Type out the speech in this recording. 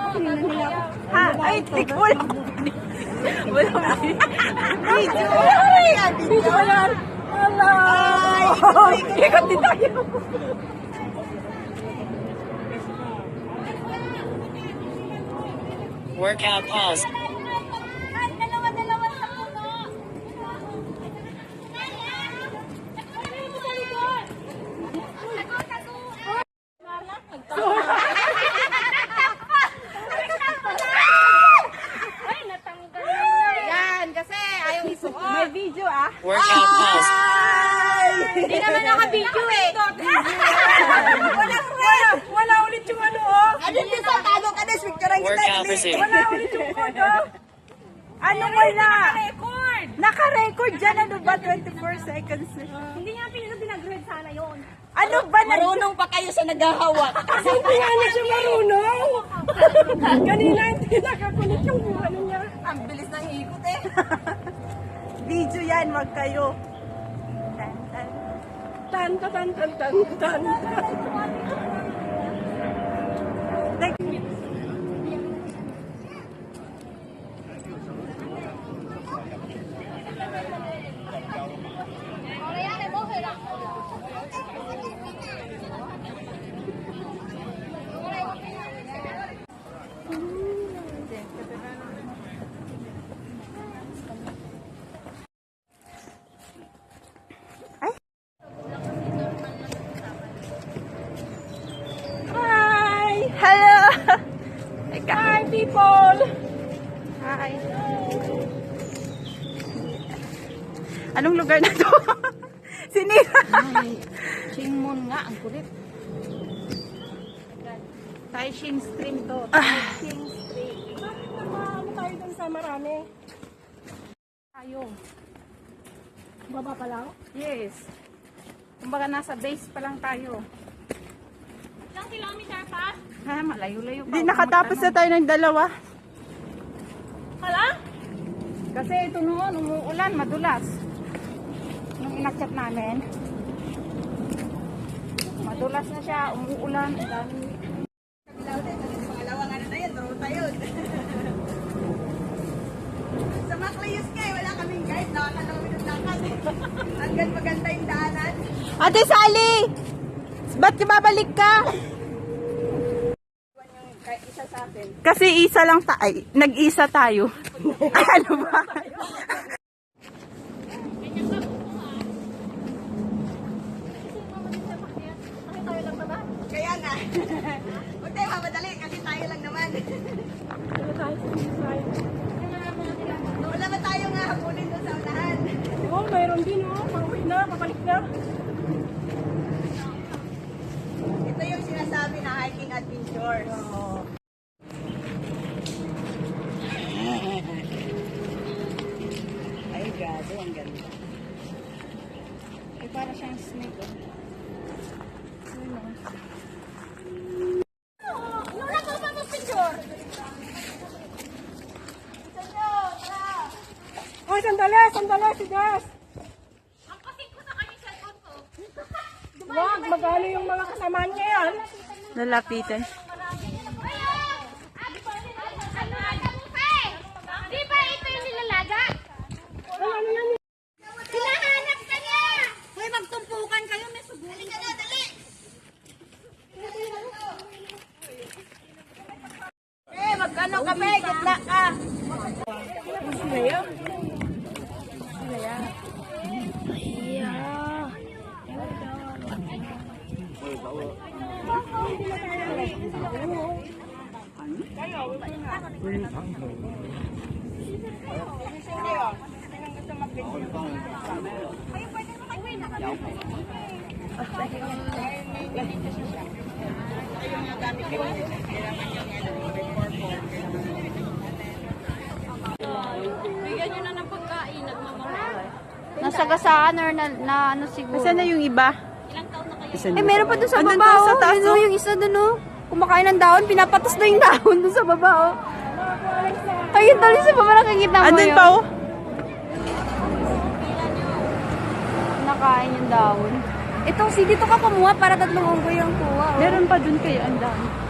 Ha? Ay, tikol. Wala. Video. Video ba yan? Hello. Ay, ikot din tayo. Workout pause. Yan, kasi ayaw isuot. May video ah. Workout pause. Hindi naman naka-video eh. Wala ulit yung ano oh. Ano yung sa talo ka na, picturean kita. Workout resume. Wala ulit yung code oh. Ano wala? Naka-record. Naka-record dyan. Ano ba? 24 seconds. Hindi nga pinag-grade sana yun. Ano ba? Marunong pa kayo sa naghahawak. Hindi nga na siya marunong. Kanina hindi nakakulit yung ano niya. Ang bilis ng ikot eh. Video yan, wag kayo. Tan, tan, tan, tan, tan, tan, tan. Hi! Hello! Hi, people! Hi! Anong lugar na to? Sinira! Chingmon nga, ang kulit. Taishing stream to. Ching street. Ano tayo dun sa marami? Tayo. Baba pa lang? Yes. Kumbaga nasa base pa lang tayo. Ilang kilometer pa? Ha, malayo-layo pa. Hindi, nakatapos na tayo ng dalawa. Hala? Kasi ito noon, umuulan, madulas. Nung inakyat namin, madulas na siya, umuulan. Ang dami. Pangalawang ano na yun, ruta yun. Sa Macleus kay, wala kaming guide. Nakakalawin ng lakad. Hanggang maganda yung daanan. Ate Sally! Ba't ka babalik ka? Isa sa atin. Kasi isa lang tayo. Nag-isa tayo. Ay, ano ba? Kaya nga. Huwag tayo mamadali kasi tayo lang naman. Wala ba tayo nga hapunin doon sa unahan? Oo, mayroon din oh. Pauwi na, papalik na. Ito yung sinasabi na hiking adventures. Ay, grabe, ang ganda. Ay, para siyang snake. Lola, ko pa mo picture? Ay, sandali, si Des. Ang pasig ko sa kanyang cellphone ko. Wag, magalo yung mga kasama niya yan. Lalapitan. Di ba ito yung nilalaga? Hinahanap ka niya! Hoy, magtumpukan kayo, may subukan. Halika na, dali! Magkano kami? Gitna ka. Bigyan nyo na ng pagkain, nagmamahal. Nasagasaan or na ano siguro. Saan na yung iba? Ilang taon na kayo? Eh, meron pa dun sa Andun baba, pa sa oh. taas, Yun, oh, oh. yung isa dun, oh. Kumakain ng dahon, pinapatos na yung dahon dun sa baba, oh. Ayun, tali sa baba, nakikita mo Andun yun. pa oh. Nakain yung dahon. Ito, dito ka kumuha para tatlong unggoy yung kuha, oh. Meron pa dun kayo, ang dami.